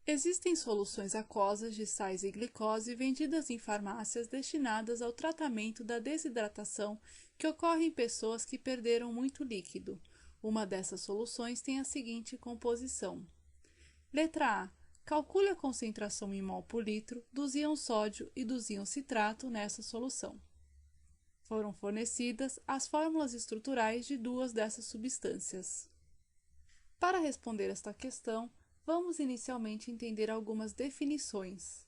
Existem soluções aquosas de sais e glicose vendidas em farmácias destinadas ao tratamento da desidratação que ocorre em pessoas que perderam muito líquido. Uma dessas soluções tem a seguinte composição. Letra A. Calcule a concentração em mol por litro dos íons sódio e dos íons citrato nessa solução. Foram fornecidas as fórmulas estruturais de duas dessas substâncias. Para responder esta questão, vamos inicialmente entender algumas definições.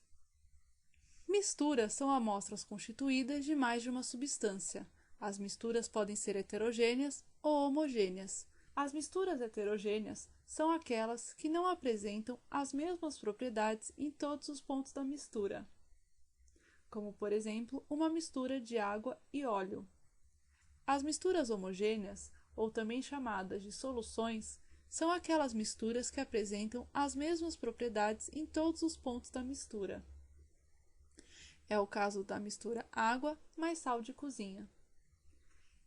Misturas são amostras constituídas de mais de uma substância. As misturas podem ser heterogêneas ou homogêneas. As misturas heterogêneas são aquelas que não apresentam as mesmas propriedades em todos os pontos da mistura, como, por exemplo, uma mistura de água e óleo. As misturas homogêneas, ou também chamadas de soluções, são aquelas misturas que apresentam as mesmas propriedades em todos os pontos da mistura. É o caso da mistura água mais sal de cozinha.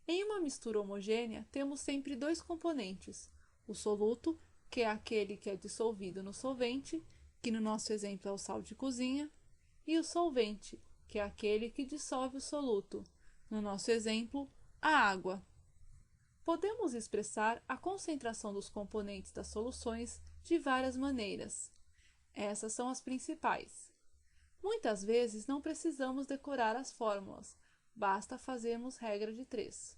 Em uma mistura homogênea, temos sempre dois componentes, o soluto, que é aquele que é dissolvido no solvente, que no nosso exemplo é o sal de cozinha, e o solvente, que é aquele que dissolve o soluto, no nosso exemplo, a água. Podemos expressar a concentração dos componentes das soluções de várias maneiras. Essas são as principais. Muitas vezes não precisamos decorar as fórmulas, basta fazermos regra de 3.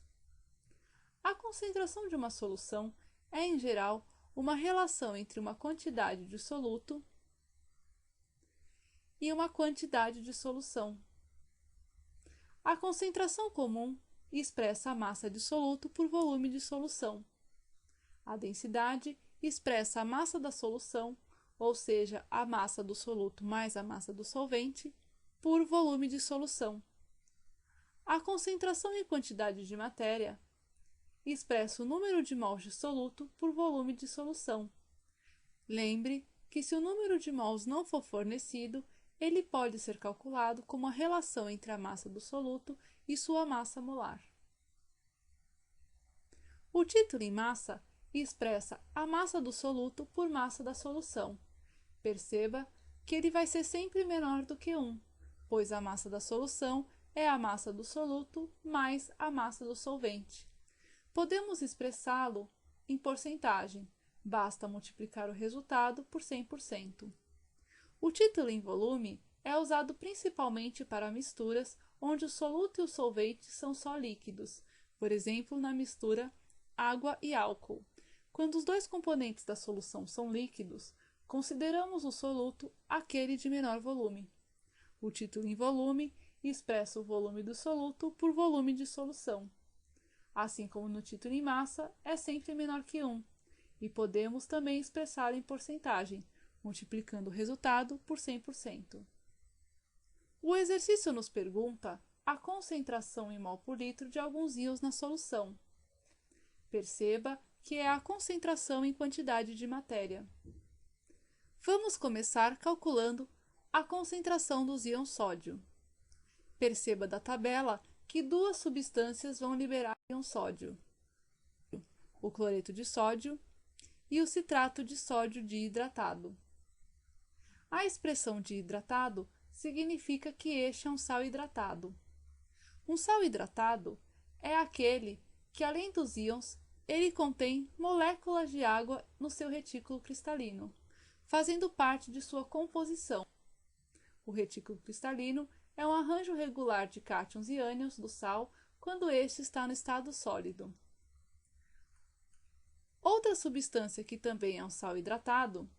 A concentração de uma solução é, em geral, uma relação entre uma quantidade de soluto e uma quantidade de solução. A concentração comum expressa a massa de soluto por volume de solução. A densidade expressa a massa da solução, ou seja, a massa do soluto mais a massa do solvente, por volume de solução. A concentração e quantidade de matéria expressa o número de mols de soluto por volume de solução. Lembre que se o número de mols não for fornecido, ele pode ser calculado como a relação entre a massa do soluto e sua massa molar. O título em massa expressa a massa do soluto por massa da solução. Perceba que ele vai ser sempre menor do que 1, pois a massa da solução é a massa do soluto mais a massa do solvente. Podemos expressá-lo em porcentagem, basta multiplicar o resultado por 100%. O título em volume é usado principalmente para misturas onde o soluto e o solvente são só líquidos, por exemplo, na mistura água e álcool. Quando os dois componentes da solução são líquidos, consideramos o soluto aquele de menor volume. O título em volume expressa o volume do soluto por volume de solução. Assim como no título em massa, é sempre menor que 1, e podemos também expressar em porcentagem, multiplicando o resultado por 100%. O exercício nos pergunta a concentração em mol por litro de alguns íons na solução. Perceba que é a concentração em quantidade de matéria. Vamos começar calculando a concentração dos íons sódio. Perceba da tabela que duas substâncias vão liberar íon sódio, o cloreto de sódio e o citrato de sódio diidratado. A expressão diidratado significa que este é um sal hidratado. Um sal hidratado é aquele que, além dos íons, ele contém moléculas de água no seu retículo cristalino, fazendo parte de sua composição. O retículo cristalino é um arranjo regular de cátions e ânions do sal quando este está no estado sólido. Outra substância que também é um sal hidratado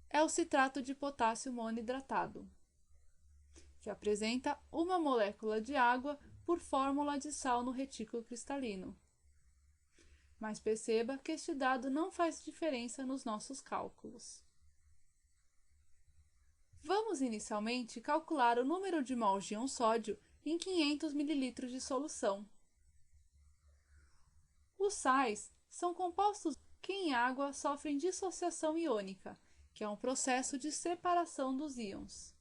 é o citrato de potássio monohidratado, que apresenta uma molécula de água por fórmula de sal no retículo cristalino. Mas perceba que este dado não faz diferença nos nossos cálculos. Vamos inicialmente calcular o número de mols de íon sódio em 500 ml de solução. Os sais são compostos que em água sofrem dissociação iônica, que é um processo de separação dos íons.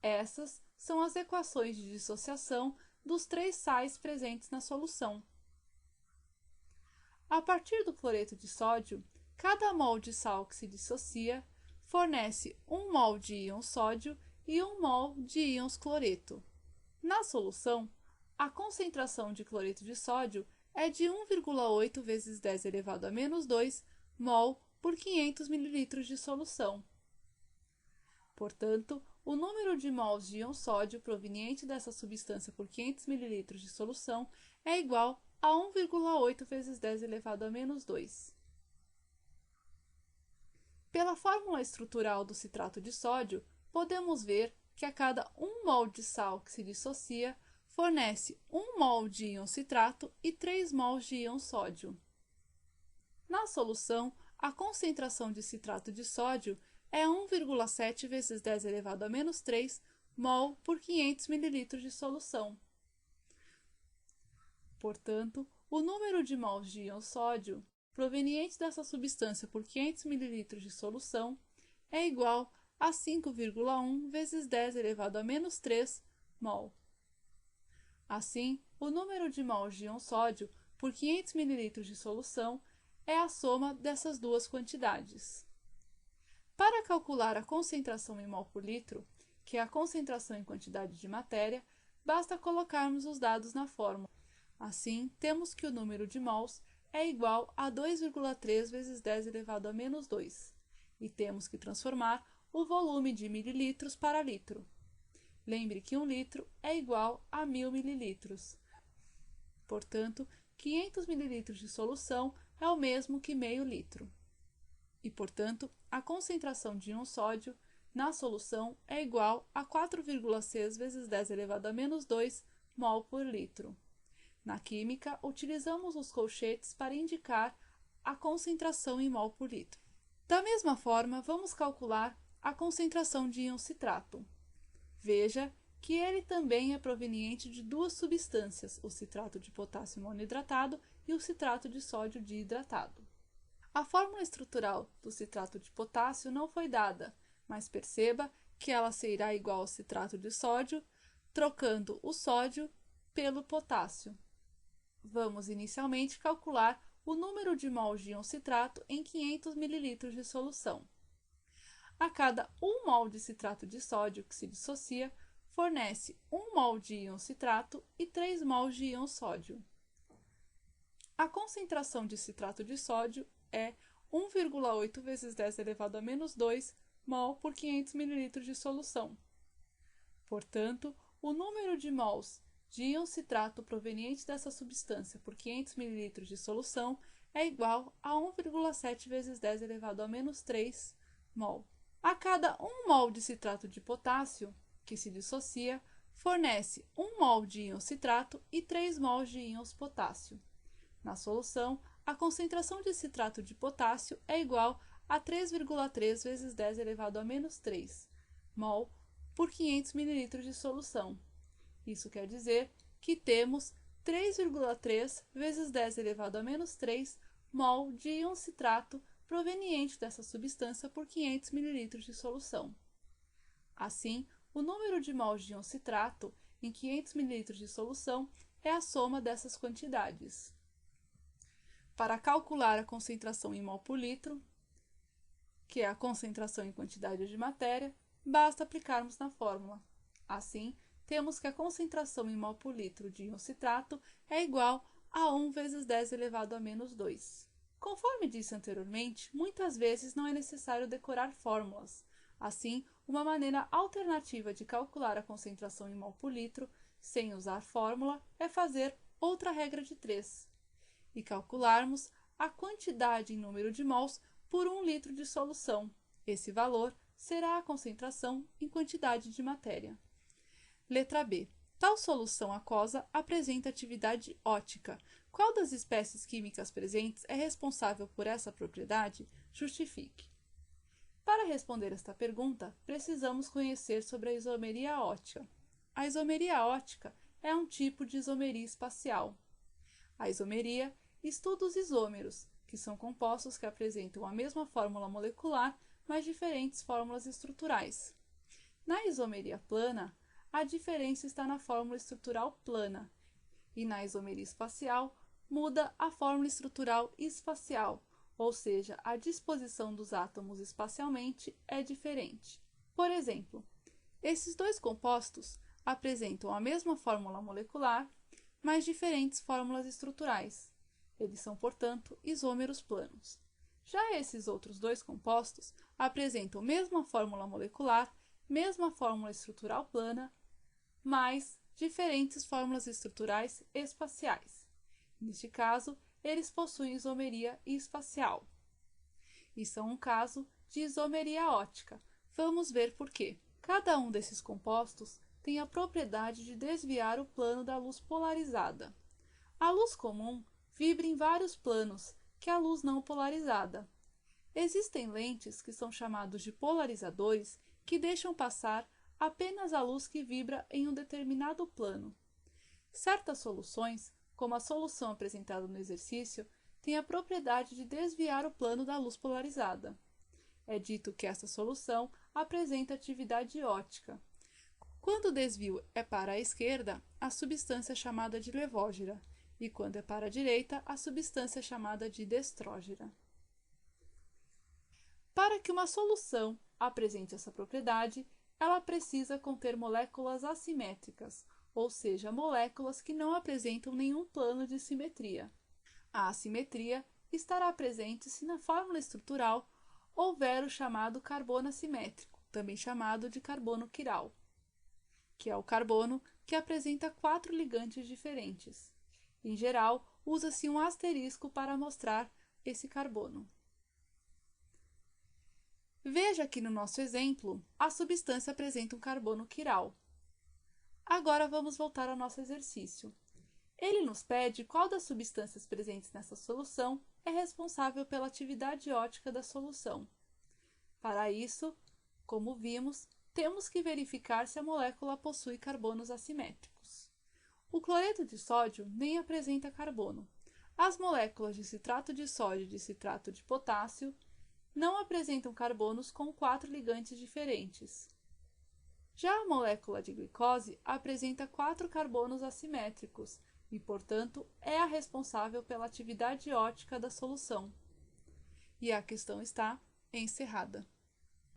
Essas são as equações de dissociação dos 3 sais presentes na solução. A partir do cloreto de sódio, Cada mol de sal que se dissocia fornece 1 mol de íon sódio e 1 mol de íons cloreto. Na solução, a concentração de cloreto de sódio é de 1,8 vezes 10 elevado a menos 2 mol por 500 ml de solução. Portanto, o número de mols de íon sódio proveniente dessa substância por 500 ml de solução é igual a 1,8 vezes 10 elevado a menos 2. Pela fórmula estrutural do citrato de sódio, podemos ver que a cada 1 mol de sal que se dissocia, fornece 1 mol de íon citrato e 3 mols de íon sódio. Na solução, a concentração de citrato de sódio é 1,7 vezes 10 elevado a menos 3 mol por 500 ml de solução. Portanto, o número de mols de íon sódio proveniente dessa substância por 500 ml de solução é igual a 5,1 vezes 10 elevado a menos 3 mol. Assim, o número de mols de íon sódio por 500 ml de solução é a soma dessas duas quantidades. Para calcular a concentração em mol por litro, que é a concentração em quantidade de matéria, basta colocarmos os dados na fórmula. Assim, temos que o número de mols é igual a 2,3 vezes 10 elevado a menos 2, e temos que transformar o volume de mililitros para litro. Lembre que 1 litro é igual a 1000 mililitros. Portanto, 500 mililitros de solução é o mesmo que meio litro. E, portanto, a concentração de íon sódio na solução é igual a 4,6 vezes 10 elevado a menos 2 mol por litro. Na química, utilizamos os colchetes para indicar a concentração em mol por litro. Da mesma forma, vamos calcular a concentração de íon citrato. Veja que ele também é proveniente de duas substâncias, o citrato de potássio monohidratado e o citrato de sódio diidratado. A fórmula estrutural do citrato de potássio não foi dada, mas perceba que ela será igual ao citrato de sódio, trocando o sódio pelo potássio. Vamos inicialmente calcular o número de mols de íon citrato em 500 ml de solução. A cada 1 mol de citrato de sódio que se dissocia, fornece 1 mol de íon citrato e 3 mols de íon sódio. A concentração de citrato de sódio é 1,8 vezes 10 elevado a menos 2 mol por 500 ml de solução. Portanto, o número de mols de íon citrato proveniente dessa substância por 500 ml de solução é igual a 1,7 vezes 10 elevado a menos 3 mol. A cada 1 mol de citrato de potássio que se dissocia, fornece 1 mol de íon citrato e 3 mols de íons potássio. Na solução, a concentração de citrato de potássio é igual a 3,3 vezes 10 elevado a menos 3 mol por 500 ml de solução. Isso quer dizer que temos 3,3 vezes 10 elevado a menos 3 mol de íon citrato proveniente dessa substância por 500 ml de solução. Assim, o número de mols de íon citrato em 500 ml de solução é a soma dessas quantidades. Para calcular a concentração em mol por litro, que é a concentração em quantidade de matéria, basta aplicarmos na fórmula. Assim, temos que a concentração em mol por litro de íon citrato é igual a 1 vezes 10 elevado a menos 2. Conforme disse anteriormente, muitas vezes não é necessário decorar fórmulas. Assim, uma maneira alternativa de calcular a concentração em mol por litro, sem usar fórmula, é fazer outra regra de 3 e calcularmos a quantidade em número de mols por 1 litro de solução. Esse valor será a concentração em quantidade de matéria. Letra B. Tal solução aquosa apresenta atividade ótica. Qual das espécies químicas presentes é responsável por essa propriedade? Justifique. Para responder esta pergunta, precisamos conhecer sobre a isomeria ótica. A isomeria ótica é um tipo de isomeria espacial. A isomeria estuda os isômeros, que são compostos que apresentam a mesma fórmula molecular, mas diferentes fórmulas estruturais. Na isomeria plana, a diferença está na fórmula estrutural plana, e na isomeria espacial, muda a fórmula estrutural espacial, ou seja, a disposição dos átomos espacialmente é diferente. Por exemplo, esses dois compostos apresentam a mesma fórmula molecular, mas diferentes fórmulas estruturais. Eles são, portanto, isômeros planos. Já esses outros dois compostos apresentam a mesma fórmula molecular, mesma fórmula estrutural plana, mas diferentes fórmulas estruturais espaciais. Neste caso, eles possuem isomeria espacial. Isso é um caso de isomeria ótica. Vamos ver por quê. Cada um desses compostos tem a propriedade de desviar o plano da luz polarizada. A luz comum vibra em vários planos que a luz não polarizada. Existem lentes que são chamados de polarizadores que deixam passar apenas a luz que vibra em um determinado plano. Certas soluções, como a solução apresentada no exercício, têm a propriedade de desviar o plano da luz polarizada. É dito que essa solução apresenta atividade ótica. Quando o desvio é para a esquerda, a substância é chamada de levógera, e quando é para a direita, a substância é chamada de destrógera. Para que uma solução apresente essa propriedade, ela precisa conter moléculas assimétricas, ou seja, moléculas que não apresentam nenhum plano de simetria. A assimetria estará presente se na fórmula estrutural houver o chamado carbono assimétrico, também chamado de carbono quiral, que é o carbono que apresenta 4 ligantes diferentes. Em geral, usa-se um asterisco para mostrar esse carbono. Veja que no nosso exemplo, a substância apresenta um carbono quiral. Agora vamos voltar ao nosso exercício. Ele nos pede qual das substâncias presentes nessa solução é responsável pela atividade ótica da solução. Para isso, como vimos, temos que verificar se a molécula possui carbonos assimétricos. O cloreto de sódio nem apresenta carbono. As moléculas de citrato de sódio e de citrato de potássio não apresentam carbonos com 4 ligantes diferentes. Já a molécula de glicose apresenta 4 carbonos assimétricos e, portanto, é a responsável pela atividade ótica da solução. E a questão está encerrada.